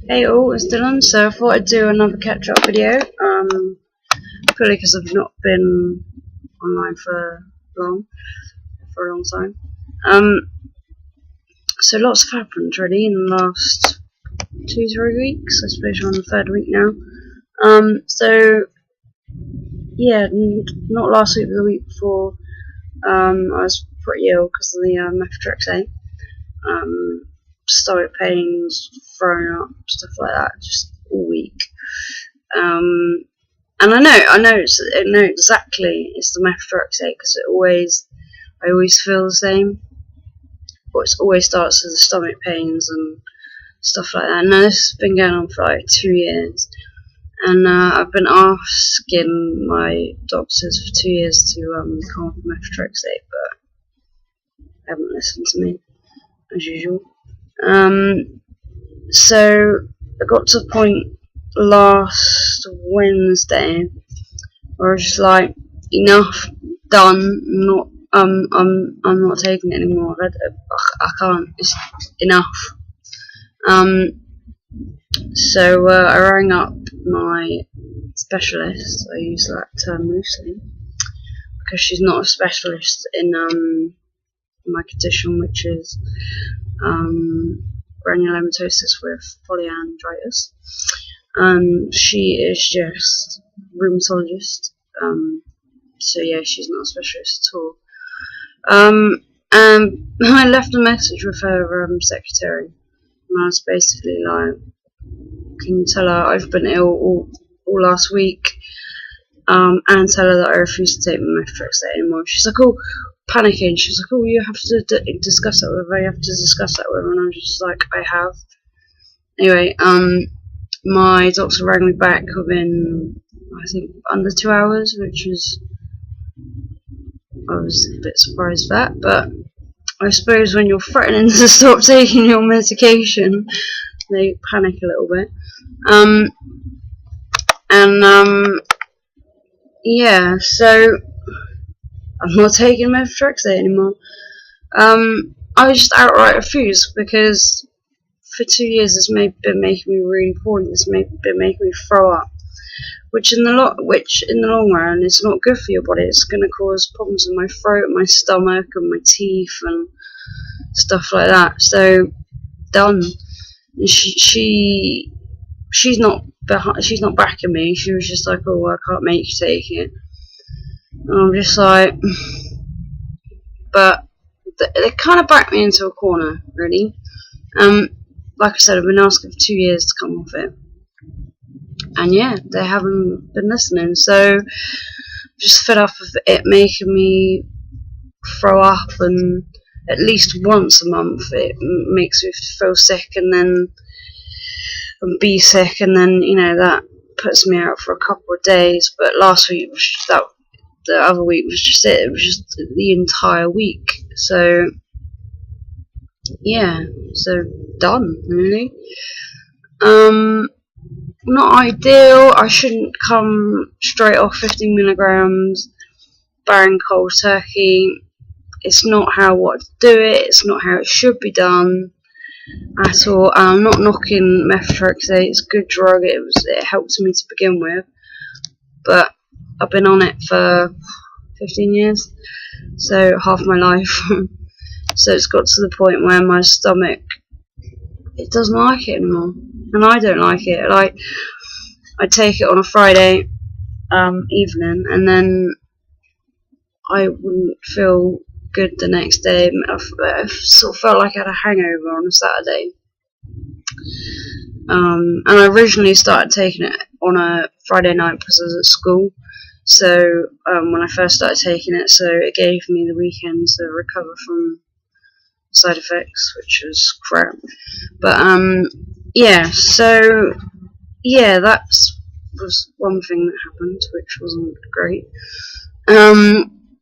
Hey all, it's Dylan. So I thought I'd do another catch-up video. Purely because I've not been online for a long time. So lots have happened really in the last 2-3 weeks. I suppose we're on the third week now. So yeah, not last week, but the week before. I was pretty ill because of the Methotrexate. Stomach pains, throwing up, stuff like that, just all week. And I know exactly it's the Methotrexate because I always feel the same. But it always starts with the stomach pains and stuff like that. Now this has been going on for like 2 years, and I've been asking my doctors for 2 years to come off Methotrexate, but they haven't listened to me as usual. So I got to the point last Wednesday where I was just like, enough, done, I'm not taking it anymore. I can't. It's enough. So I rang up my specialist. I use that term loosely because she's not a specialist in my condition, which is granulomatosis with polyandritis. She is just rheumatologist. So yeah, she's not a specialist at all. And I left a message with her secretary, and I was basically like, "Can you tell her I've been ill all last week, and tell her that I refuse to take my Methotrexate anymore?" She's like, "Oh," panicking. She's like, "Oh, you have to discuss that with her. You have to discuss that with her." And I was just like, "I have." Anyway, my doctor rang me back within, I think, under 2 hours, which was, I was a bit surprised at that, but I suppose when you're threatening to stop taking your medication, they panic a little bit. Yeah, so I'm not taking Methotrexate anymore. I was just outright refused because for 2 years it's been making me really poorly. It's been making me throw up, which in the long run is not good for your body. It's going to cause problems in my throat, my stomach, and my teeth and stuff like that. So done. And she's not backing me. She was just like, "Oh, I can't make you take it." And I'm just like, but they kind of backed me into a corner, really. Like I said, I've been asking for 2 years to come off it, and yeah, they haven't been listening. So I'm just fed up of it making me throw up, and at least once a month it makes me feel sick and be sick, and then that puts me out for a couple of days. But last week was just that. The other week was just it. It was just the entire week. So yeah, so done really. Not ideal. I shouldn't come straight off 15 milligrams, bang cold turkey. It's not how I want to do it. It's not how it should be done at all. I'm not knocking Methotrexate. It's a good drug. It helped me to begin with, but I've been on it for 15 years, so half my life. So it's got to the point where my stomach, it doesn't like it anymore, and I don't like it. Like, I take it on a Friday evening, and then I wouldn't feel good the next day. I sort of felt like I had a hangover on a Saturday. And I originally started taking it on a Friday night because I was at school. So when I first started taking it, so it gave me the weekend to recover from side effects, which was crap. But yeah, so yeah, that was one thing that happened, which wasn't great.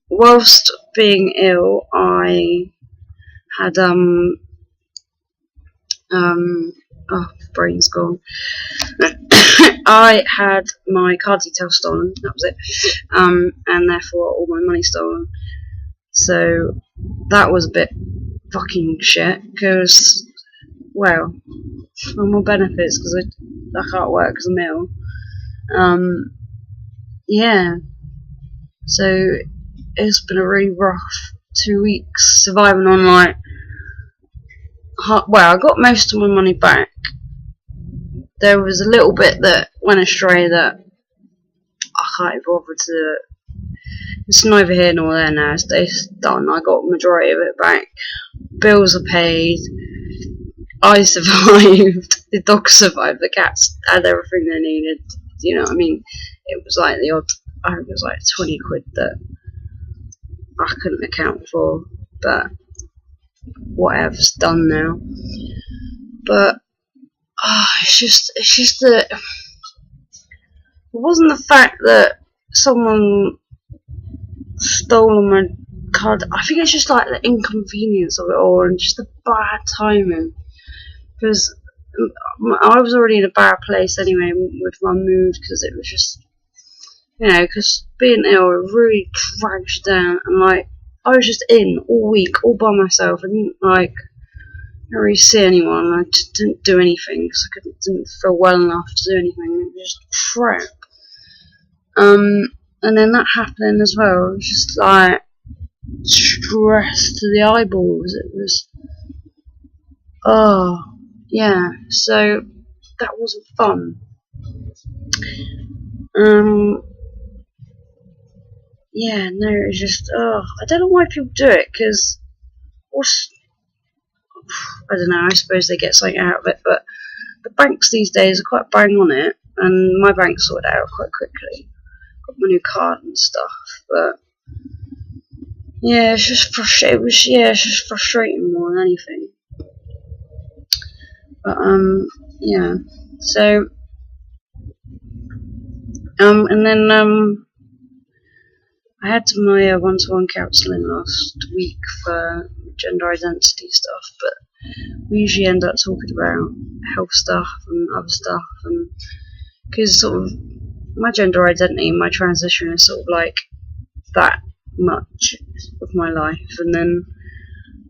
Whilst being ill, I had oh, brain's gone. I had my card details stolen, that was it, and therefore all my money stolen. So that was a bit fucking shit, because well, I'm on benefits because I can't work because I'm ill. Yeah, so it's been a really rough 2 weeks surviving on like, well, I got most of my money back. There was a little bit that went astray that I can't bother to. It's neither here nor there now. It's done. I got the majority of it back. Bills are paid. I survived. The dogs survived. The cats had everything they needed. You know what I mean? It was like the odd. I think it was like 20 quid that I couldn't account for, but whatever's done now. But it's just that it wasn't the fact that someone stolen my card. I think it's just like the inconvenience of it all and just the bad timing, because I was already in a bad place anyway with my mood, because it was just, because being ill really drags you down, and like I was just in all week all by myself. I didn't really see anyone. I just didn't do anything because I didn't feel well enough to do anything. It was just crap. And then that happened as well. It was just like stress to the eyeballs. It was, yeah. So that wasn't fun. Yeah, no, it was just, I don't know why people do it, because I don't know, I suppose they get something out of it, but the banks these days are quite bang on it, and my bank sorted it out quite quickly. Got my new card and stuff, but yeah, it's just frustrating. It's just frustrating more than anything. But yeah. So and then I had my one-to-one counselling last week for gender identity stuff, but we usually end up talking about health stuff and other stuff, and because sort of my gender identity, my transition is sort of like that much of my life, and then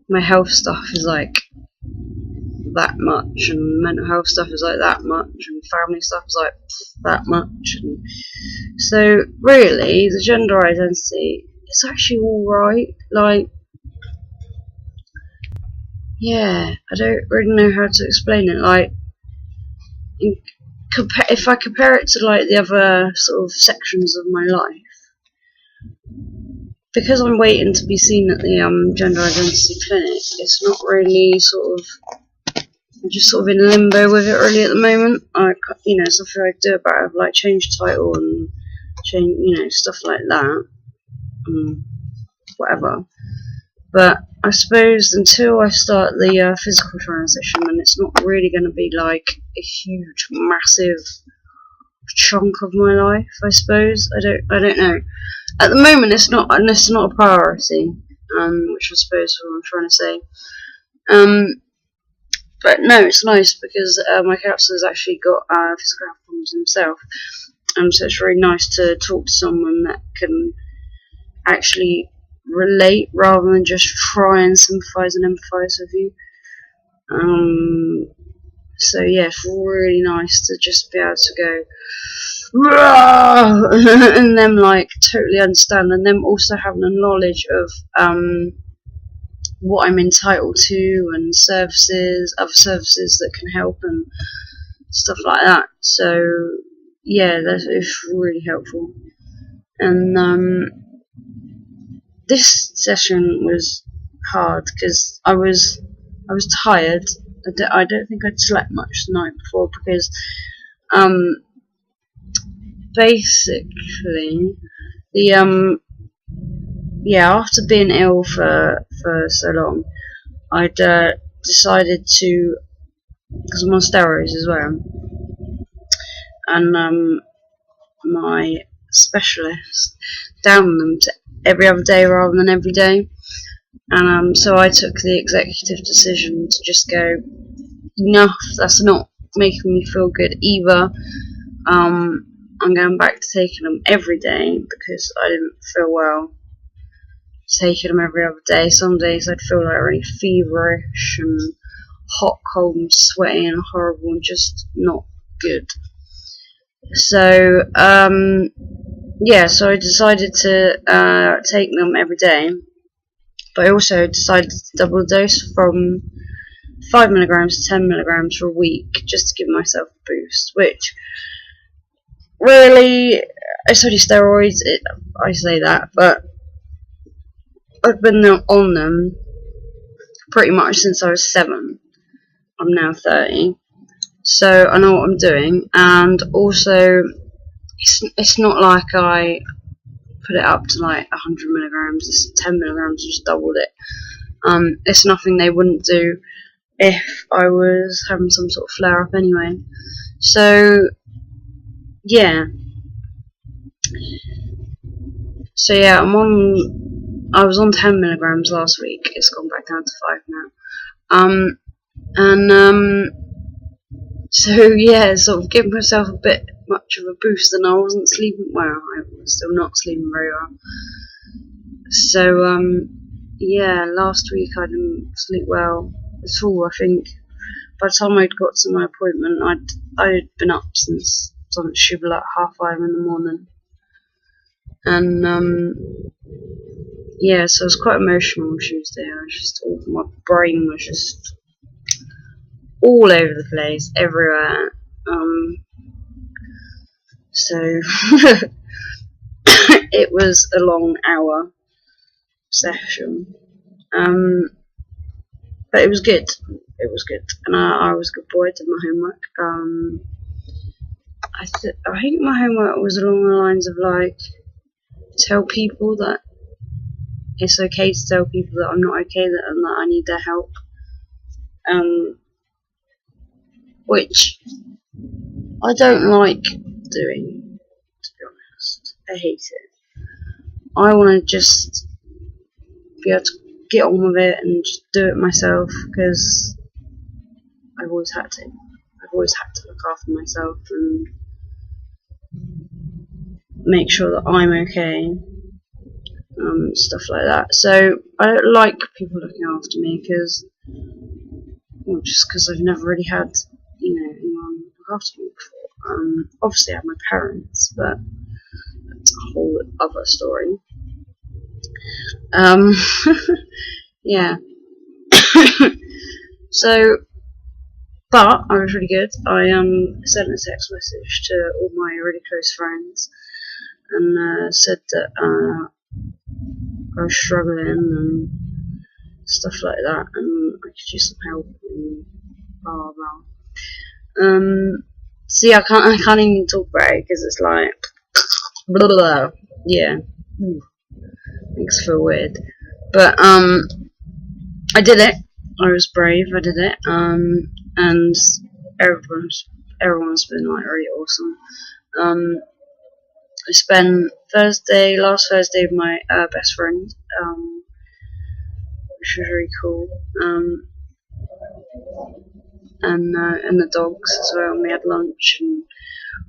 my health stuff is like that much, and mental health stuff is like that much, and family stuff is like that much, and so really the gender identity is actually alright. Like, yeah, I don't really know how to explain it. Like, if I compare it to like the other sort of sections of my life, because I'm waiting to be seen at the gender identity clinic, it's not really sort of, I'm just sort of in limbo with it really at the moment. Something I do about it, like change title and change, stuff like that, whatever. But I suppose until I start the physical transition, then it's not really going to be like a huge, massive chunk of my life. I suppose I don't know. At the moment, it's not a priority, which I suppose is what I'm trying to say. But no, it's nice because my counsellor's actually got physical health problems himself, so it's really nice to talk to someone that can actually relate rather than just try and sympathise and empathise with you. So yeah, it's really nice to just be able to go and them like totally understand, and them also having a knowledge of what I'm entitled to, and other services that can help and stuff like that. So yeah, it's really helpful. And this session was hard because I was tired. I don't think I'd slept much the night before because basically after being ill for so long, I'd decided to, because I'm on steroids as well, and my specialist downed them to every other day rather than every day, and so I took the executive decision to just go, enough, that's not making me feel good either. I'm going back to taking them every day because I didn't feel well taking them every other day. Some days I'd feel like really feverish and hot, cold, and sweaty, and horrible, and just not good. So yeah, so I decided to take them every day, but I also decided to double the dose from 5 milligrams to 10 milligrams for a week, just to give myself a boost. Which really, it's only steroids. I say that, but I've been on them pretty much since I was 7. I'm now 30, so I know what I'm doing. And also, it's not like I put it up to like 100 milligrams. It's 10 milligrams, just doubled it. It's nothing they wouldn't do if I was having some sort of flare up anyway. So yeah. So yeah, I was on 10 milligrams last week. It's gone back down to 5 now. So yeah, sort of giving myself a bit much of a boost, and I wasn't sleeping well. I was still not sleeping very well. So yeah, last week I didn't sleep well at all. I think by the time I'd got to my appointment, I'd been up since something stupid like 5:30 in the morning. And yeah, so it was quite emotional on Tuesday. My brain was just all over the place, everywhere. So it was a long hour session, but it was good. It was good, and I was a good boy. I did my homework. I think my homework was along the lines of like, tell people that it's okay to tell people that I'm not okay, and that I need their help. Which I don't like doing, to be honest. I hate it. I want to just be able to get on with it and just do it myself, because I've always had to. I've always had to look after myself and make sure that I'm okay, stuff like that. So I don't like people looking after me, just because I've never really had, anyone look after me before. Obviously I have my parents, but that's a whole other story. Yeah. So, but I was really good. I sent a text message to all my really close friends and said that I was struggling and stuff like that, and I could use some help and blah blah blah. See, I can't even talk about it because it's like blah blah blah. Yeah, makes it feel weird. But I did it. I was brave. I did it. And everyone's been like really awesome. I spent last Thursday with my best friend, which was really cool. And the dogs as well. And we had lunch and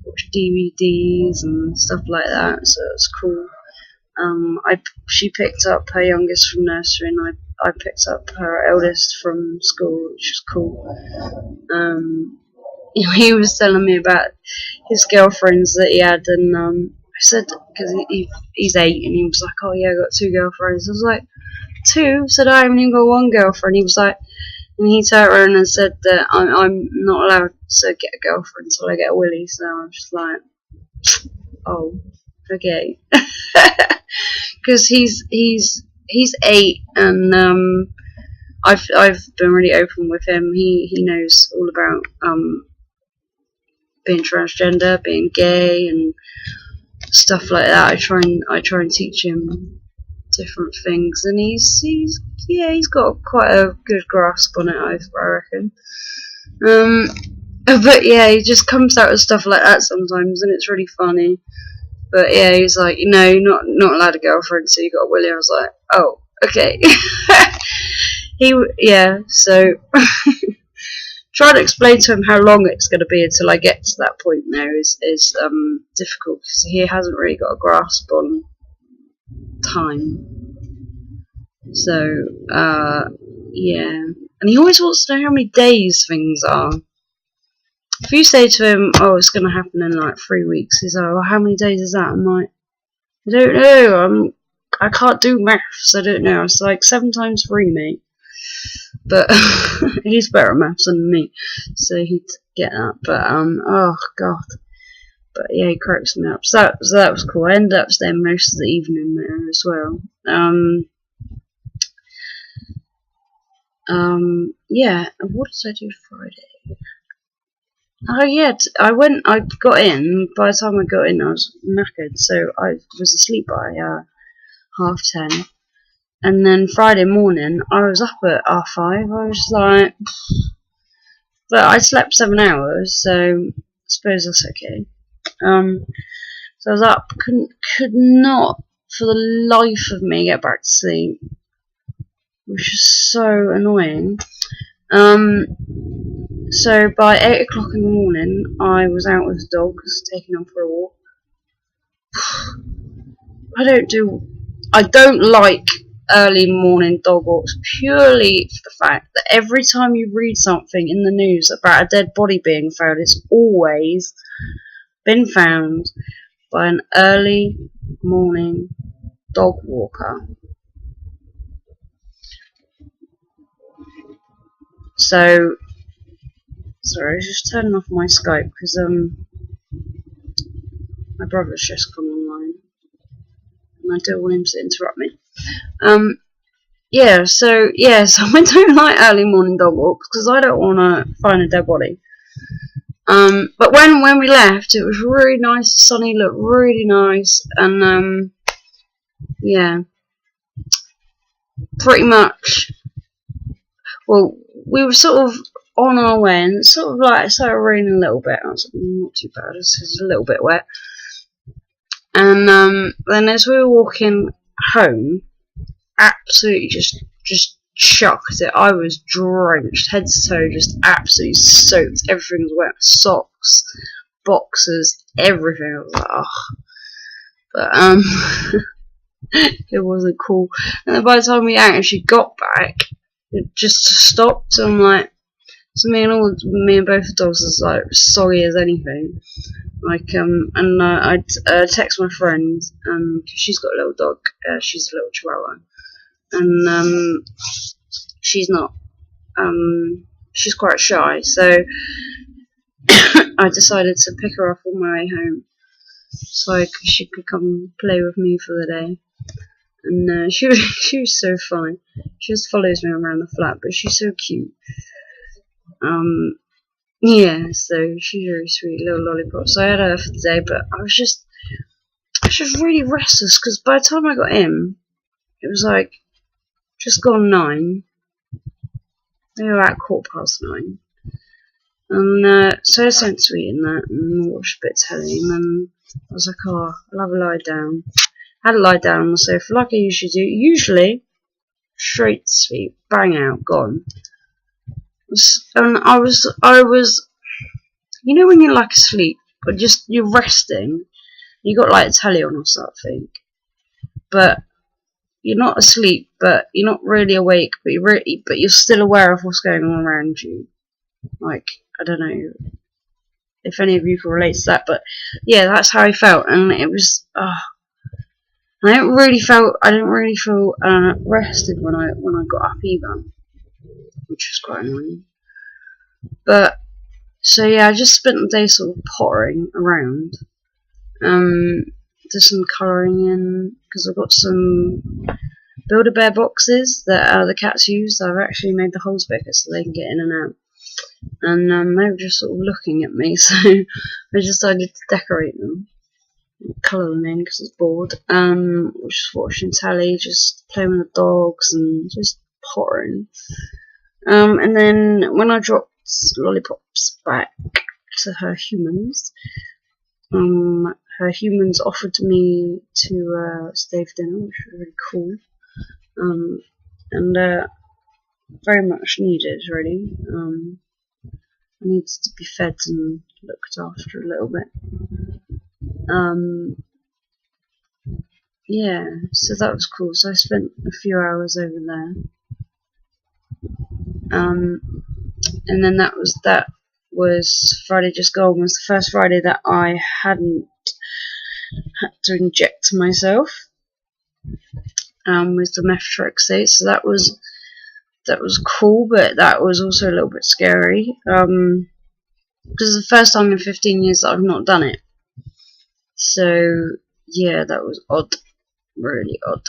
watched DVDs and stuff like that. So it was cool. She picked up her youngest from nursery, and I picked up her eldest from school, which was cool. He was telling me about his girlfriends that he had, and I said, because he's 8, and he was like, oh yeah, I got 2 girlfriends. I was like, 2? I said, I haven't even got 1 girlfriend. He was like, and he turned around and said that I'm not allowed to get a girlfriend until I get a willy. So I was just like, oh, okay. Because he's 8, and I've been really open with him. He knows all about being transgender, being gay, and stuff like that. I try and teach him different things, and he's got quite a good grasp on it, I reckon. But yeah, he just comes out with stuff like that sometimes, and it's really funny. But yeah, he's like, you're not allowed a girlfriend, so you got a willy. I was like, oh, okay. So trying to explain to him how long it's going to be until I get to that point now is difficult, because he hasn't really got a grasp on time. So, yeah. And he always wants to know how many days things are. If you say to him, oh, it's going to happen in like 3 weeks, he's like, well, how many days is that? I'm like, I don't know. I can't do maths. I don't know. It's like 7 times 3, mate. But he's better at maths than me, so he'd get that. But oh god. But yeah, he cracks me up. So that was cool. I ended up staying most of the evening there as well. Yeah. What did I do Friday? Oh yeah, I got in. By the time I got in, I was knackered, so I was asleep by 10:30. And then Friday morning, I was up at 5:30. I was like, but I slept 7 hours, so I suppose that's okay. So I was up, could not for the life of me get back to sleep, which is so annoying. So by 8 o'clock in the morning, I was out with the dogs, taking them for a walk. I don't like early morning dog walks purely for the fact that every time you read something in the news about a dead body being found, it's always been found by an early morning dog walker. So, sorry, I was just turning off my Skype because my brother's just come online and I don't want him to interrupt me. So I don't like early morning dog walks because I don't want to find a dead body. But when we left, it was really nice. The sunny looked really nice, and yeah, pretty much. Well, we were sort of on our way, and sort of like it started raining a little bit. I was like, not too bad. It's a little bit wet. And then as we were walking home, absolutely just chucked it. I was drenched, head to toe, just absolutely soaked. Everything was wet. Socks, boxers, everything. I was like, oh. But it wasn't cool. And then by the time we actually got back, it just stopped. So I'm like, so me and both the dogs was like sorry as anything. Like and I'd text my friend cause she's got a little dog. She's a little chihuahua, and she's not. She's quite shy, so I decided to pick her up on my way home, so she could come play with me for the day. And she was so funny. She just follows me around the flat, but she's so cute. Yeah, so she's a really sweet little lollipop. So I had her for the day, but I was just really restless because by the time I got in, it was like just gone 9. Maybe about 9:15. And so I sent to eat in that and watched a bit of telly, and then I was like, oh, I'll have a lie down. Had a lie down on the sofa like I usually do. Usually, straight to sleep, bang out, gone. And I was, you know when you're like asleep, but just you're resting, you got like a telly on or something, but you're not asleep, but you're not really awake, but you're still aware of what's going on around you. Like, I don't know if any of you can relate to that, but yeah, that's how I felt, and it was. I didn't really feel rested when I got up either, which was quite annoying. But so yeah, I just spent the day sort of pottering around. Did some colouring in because I've got some Build-A-Bear boxes that the cats use. I've actually made the holes bigger so they can get in and out. And they were just sort of looking at me, so I decided to decorate them, colour them in because I was bored. Just watching telly, just playing with the dogs, and just pottering. And then when I dropped Lollipops back to her humans, her humans offered me to stay for dinner, which was really cool. And very much needed, really. I needed to be fed and looked after a little bit. yeah, so that was cool. So I spent a few hours over there. And then that was Friday just gone, was the first Friday that I hadn't had to inject myself with the Methotrexate. So that was cool, but that was also a little bit scary because it's the first time in 15 years that I've not done it. So yeah, that was odd, really odd.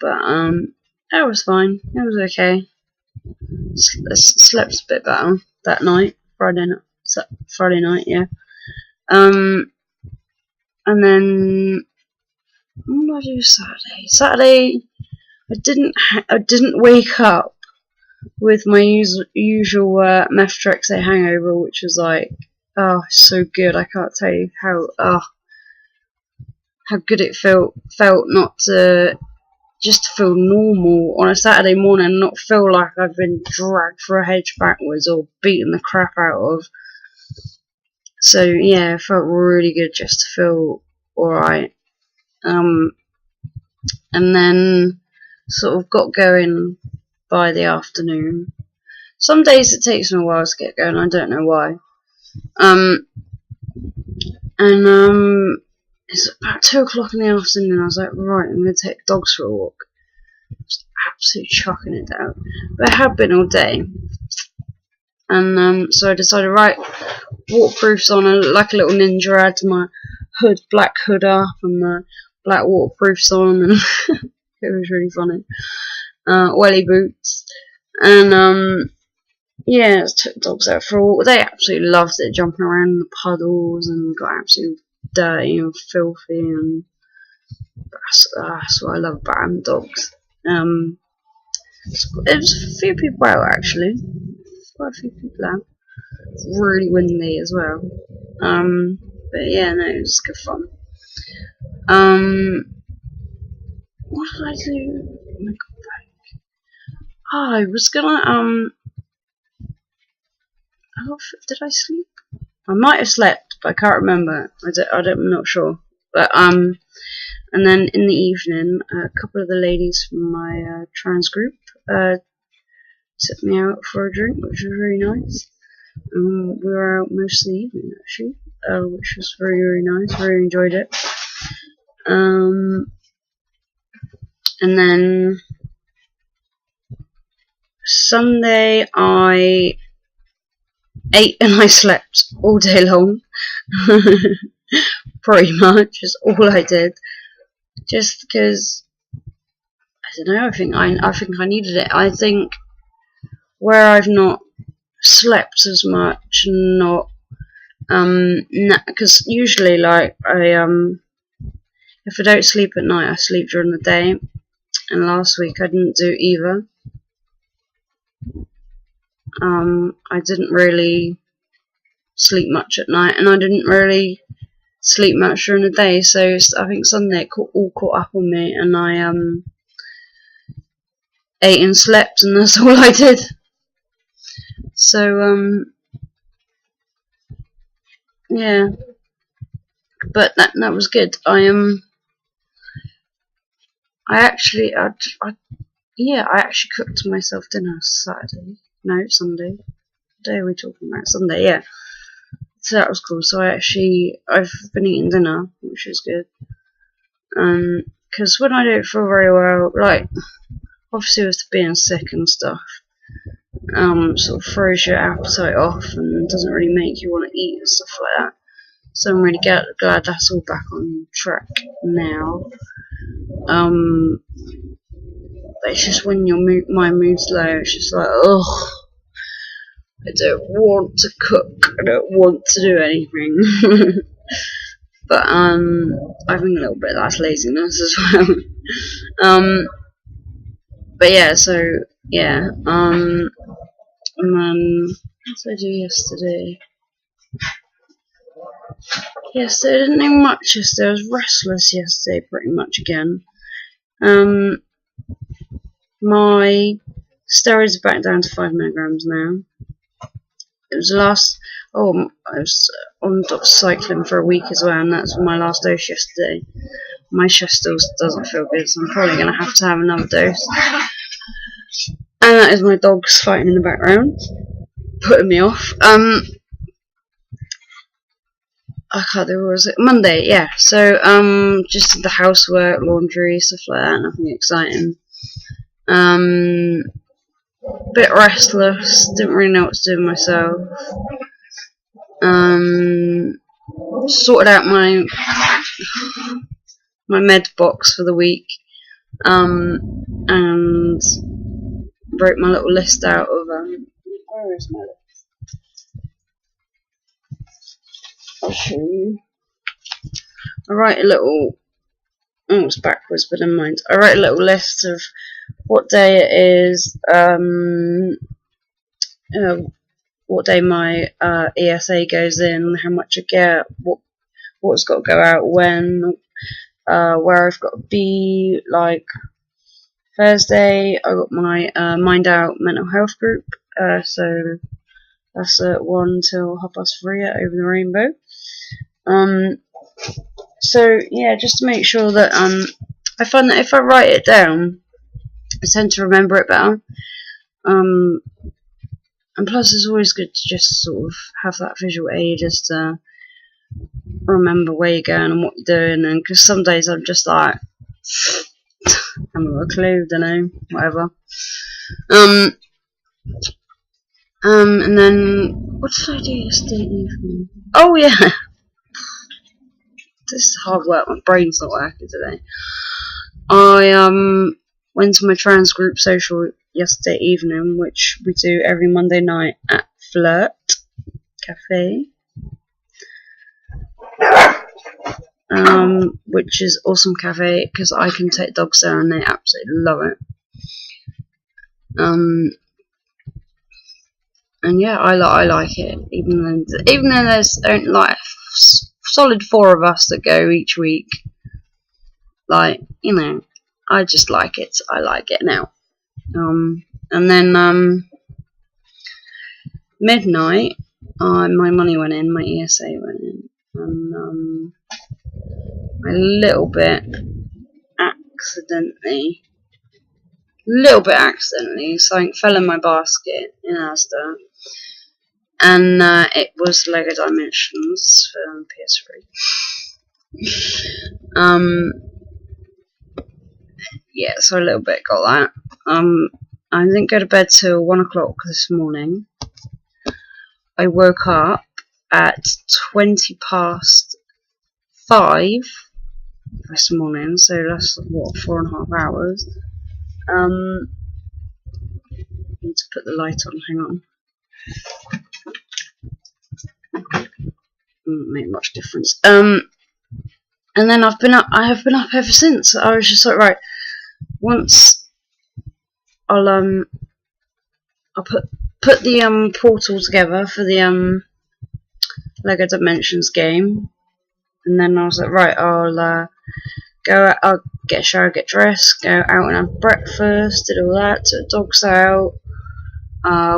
But that was fine. It was okay. Slept a bit better that night, Friday night, yeah. And then what did I do Saturday? Saturday, I didn't wake up with my usual Methotrexate hangover, which was like, oh, so good. I can't tell you how good it felt not to just feel normal on a Saturday morning, not feel like I've been dragged for a hedge backwards or beaten the crap out of. So yeah, it felt really good just to feel alright. And then sort of got going by the afternoon. Some days it takes me a while to get going, I don't know why. It's about 2 o'clock in the afternoon. I was like, right, I'm going to take the dogs for a walk. Just absolutely chucking it down. But it had been all day. And so I decided, right, waterproofs on, like a little ninja. I had my black hood up and the black waterproofs on, and it was really funny. Welly boots. And yeah, took the dogs out for a walk. They absolutely loved it, jumping around in the puddles and got absolutely dirty and filthy, and that's what I love about dogs. It was a few people out actually, quite a few people out. It's really windy as well. But yeah, no, it was good fun. What did I do when I got back? Oh, I was gonna did I sleep? I might have slept, but I can't remember. I'm not sure. But and then in the evening, a couple of the ladies from my trans group took me out for a drink, which was really nice. We were out most of the evening actually, which was very, very nice. Really enjoyed it. And then Sunday I ate and I slept all day long. Pretty much is all I did. Just because I don't know. I think I needed it. I think where I've not slept as much, not because usually like if I don't sleep at night, I sleep during the day. And last week I didn't do either. I didn't really sleep much at night, and I didn't really sleep much during the day. So I think Sunday it all caught up on me, and I ate and slept, and that's all I did. So yeah, but that was good. I actually cooked myself dinner Sunday. What day are we talking about? Sunday, yeah. So that was cool. So I've been eating dinner, which is good. Because when I don't feel very well, like obviously with being sick and stuff, sort of throws your appetite off and doesn't really make you want to eat and stuff like that. So I'm really glad that's all back on track now. But it's just when my mood's low, it's just like, ugh, I don't want to cook, I don't want to do anything. But I think a little bit of that's laziness as well. But yeah, so yeah, and then what did I do yesterday? Yesterday I didn't do much yesterday. I was restless yesterday pretty much again. My steroids are back down to 5 milligrams now. It was Oh, I was on cycling for a week as well, and that's my last dose yesterday. My chest still doesn't feel good, so I'm probably going to have another dose. And that is my dogs fighting in the background, putting me off. I can't do, what was it? Monday, yeah. So, just did the housework, laundry, stuff like that, nothing exciting. Bit restless, didn't really know what to do with myself. Sorted out my med box for the week, and wrote my little list out of where is my list? I'll show you. I write a little, oh, it's backwards, but never mind. I write a little list of what day it is, what day my ESA goes in, how much I get, what's got to go out when, where I've got to be. Like Thursday, I got my Mind Out mental health group, so that's at 1 till 3:30 at Over the Rainbow. So yeah, just to make sure that I find that if I write it down, I tend to remember it better. And plus, it's always good to just sort of have that visual aid as to remember where you're going and what you're doing. And because some days I'm just like, I haven't got a clue, don't know, whatever. And then what did I do yesterday evening? Oh yeah, this is hard work. My brain's not working today. I went to my trans group social yesterday evening, which we do every Monday night at Flirt Cafe, which is awesome cafe because I can take dogs there and they absolutely love it. And yeah, I like it, even though there's like solid 4 of us that go each week. Like, you know, I just like it. I like it now. And then midnight, my money went in, my ESA went in, and a little bit accidentally, something fell in my basket in Asda, and it was Lego Dimensions for PS3. Yeah, so a little bit got that. I didn't go to bed till 1 o'clock this morning. I woke up at 5:20 this morning, so that's what, 4.5 hours. Need to put the light on. Hang on. Doesn't make much difference. And then I have been up ever since. I was just like, right, once I'll put the portal together for the Lego Dimensions game, and then I was like, right, I'll go out, I'll get a shower, get dressed, go out and have breakfast, did all that, took the dogs out,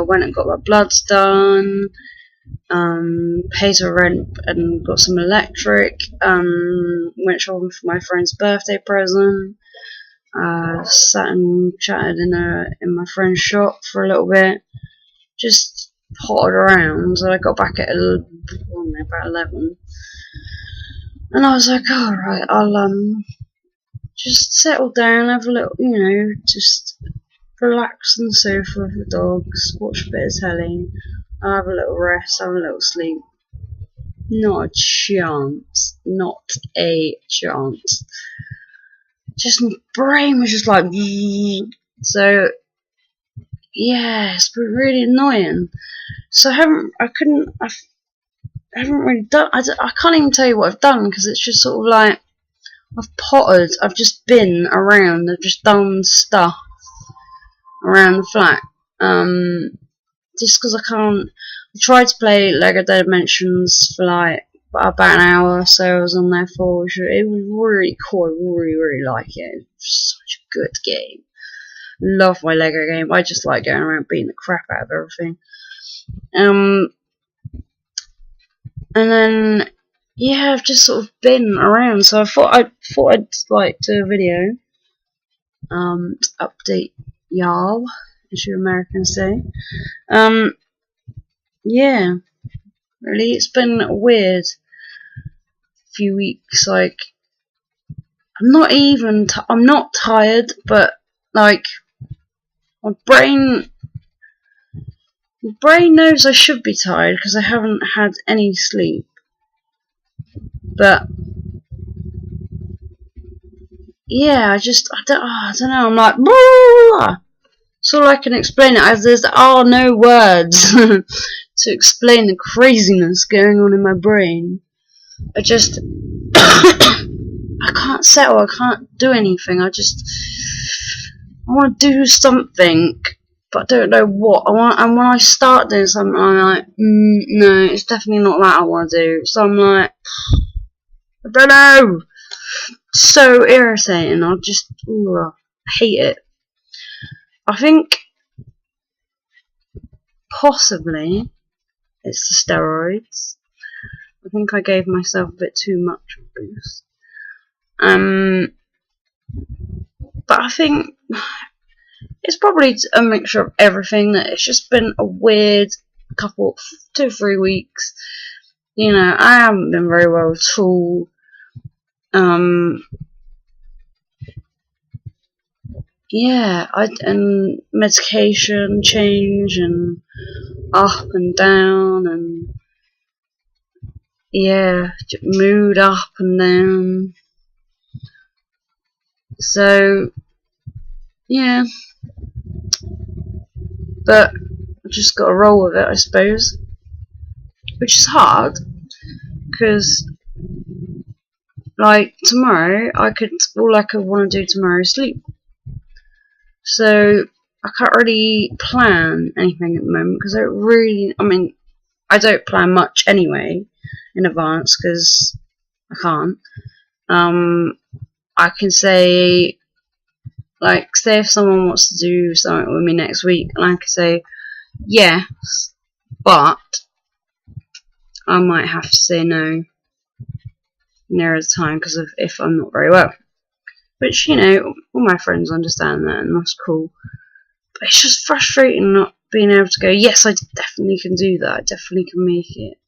went and got my bloods done, paid her rent and got some electric, went shopping for my friend's birthday present, sat and chatted in my friend's shop for a little bit, just potted around. So I got back at about 11, and I was like, alright, I'll just settle down, have a little, just relax on the sofa with the dogs, watch a bit of telly, I'll have a little rest, have a little sleep. Not a chance. Not a chance. Just my brain was just like, so yeah, it's been really annoying. So I haven't really done. I can't even tell you what I've done because it's just sort of like I've pottered. I've just been around. I've just done stuff around the flat. Just because I can't. I tried to play Lego Dimensions for like about an hour, so I was on there for. It was really cool. I really like it. It's such a good game. Love my Lego game. I just like going around beating the crap out of everything. And then, yeah, I've just sort of been around. So I thought I'd like do a video, to update y'all, as you Americans say. Yeah, really, it's been a weird few weeks. Like, I'm not tired, but like my brain knows I should be tired because I haven't had any sleep. But yeah, I don't know. I'm like, blah! That's all I can explain it as. There are no words to explain the craziness going on in my brain. I can't settle. I can't do anything. I want to do something, but I don't know what. And when I start doing something, I'm like, no, it's definitely not that I want to do. So I'm like, I don't know. So irritating. I hate it. I think possibly it's the steroids. I think I gave myself a bit too much of a boost. But I think it's probably a mixture of everything. That it's just been a weird 2 or 3 weeks. You know, I haven't been very well at all. Yeah, and medication change and up and down and yeah, mood up and down. So yeah, but I just got to roll with it, I suppose, which is hard because like tomorrow all I could want to do tomorrow is sleep. So I can't really plan anything at the moment because I don't plan much anyway in advance because I can't. I can say, like, say if someone wants to do something with me next week, and I can say yes, but I might have to say no nearer the time because of if I'm not very well. Which, you know, all my friends understand that, and that's cool. But it's just frustrating not being able to go, yes, I definitely can do that. I definitely can make it.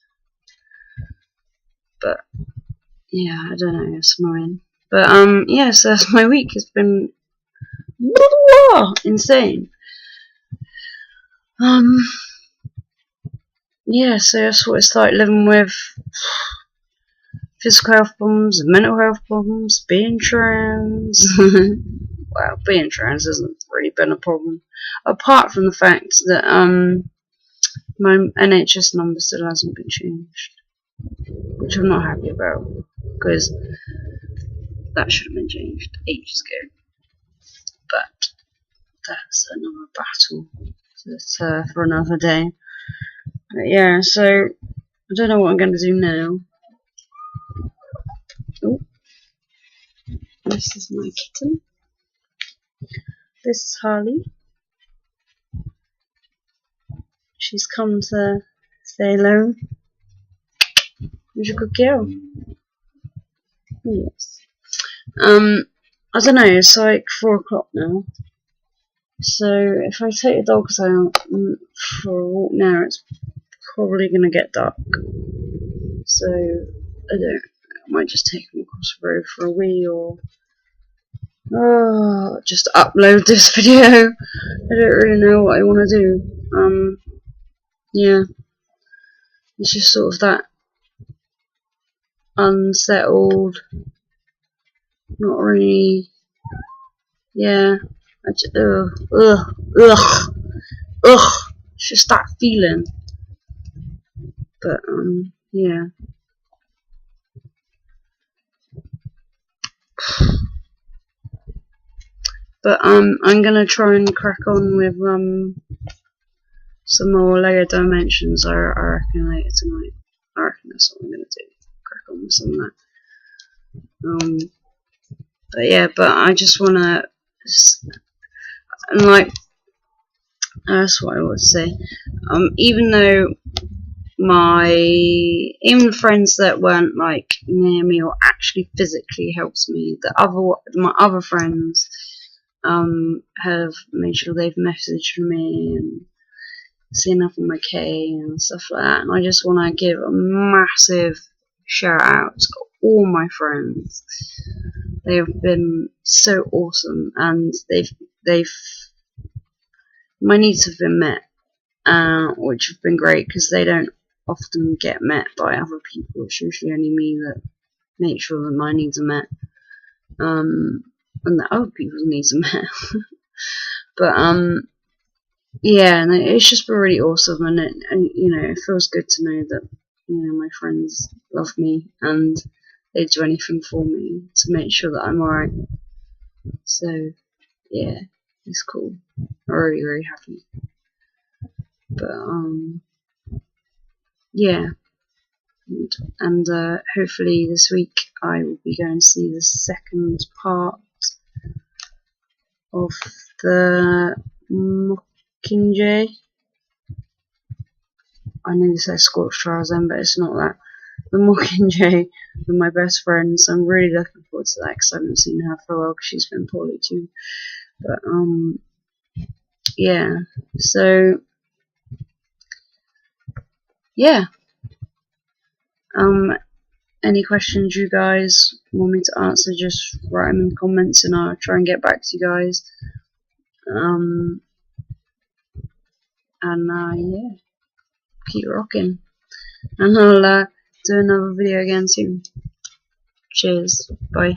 But yeah, I don't know. It's annoying. But yeah, so that's my week. It's been insane. Yeah, so that's what it's like living with physical health problems and mental health problems, being trans. Well, being trans hasn't really been a problem, apart from the fact that my NHS number still hasn't been changed, which I'm not happy about because that should have been changed ages ago. But that's another battle for another day. But yeah, so I don't know what I'm going to do now. Oh, this is my kitten. This is Harley. She's come to say hello. She's a good girl. Yes. I don't know, it's like 4 o'clock now. So if I take the dogs out for a walk now, it's probably going to get dark. So I might just take them across the road for a wee, or just upload this video. I don't really know what I want to do. Yeah, it's just sort of that unsettled, not really, yeah, it's just that feeling. But yeah. But I'm gonna try and crack on with some more Lego Dimensions. I reckon later tonight. I reckon that's what I'm gonna do. Crack on with some of that. But yeah, but I just wanna, and like, that's what I would say. Even though even the friends that weren't like near me or actually physically helped me, my other friends have made sure they've messaged me and seen up on my K and stuff like that. And I just want to give a massive shout out to all my friends. They have been so awesome, and my needs have been met, which have been great because they don't often get met by other people. It's usually only me that makes sure that my needs are met, and that other people's needs are met. But yeah, and it's just been really awesome, and it feels good to know that my friends love me and they do anything for me to make sure that I'm alright. So yeah, it's cool. I'm really, really happy. But yeah, and hopefully this week I will be going to see the second part of the Mockingjay. I nearly said Scorched Trials then, but it's not that. The Mockingjay with my best friend, so I'm really looking forward to that because I haven't seen her for a while because she's been poorly too. But yeah, so yeah, any questions you guys want me to answer, just write them in the comments and I'll try and get back to you guys. And yeah, keep rocking, and I'll do another video again soon. Cheers, bye.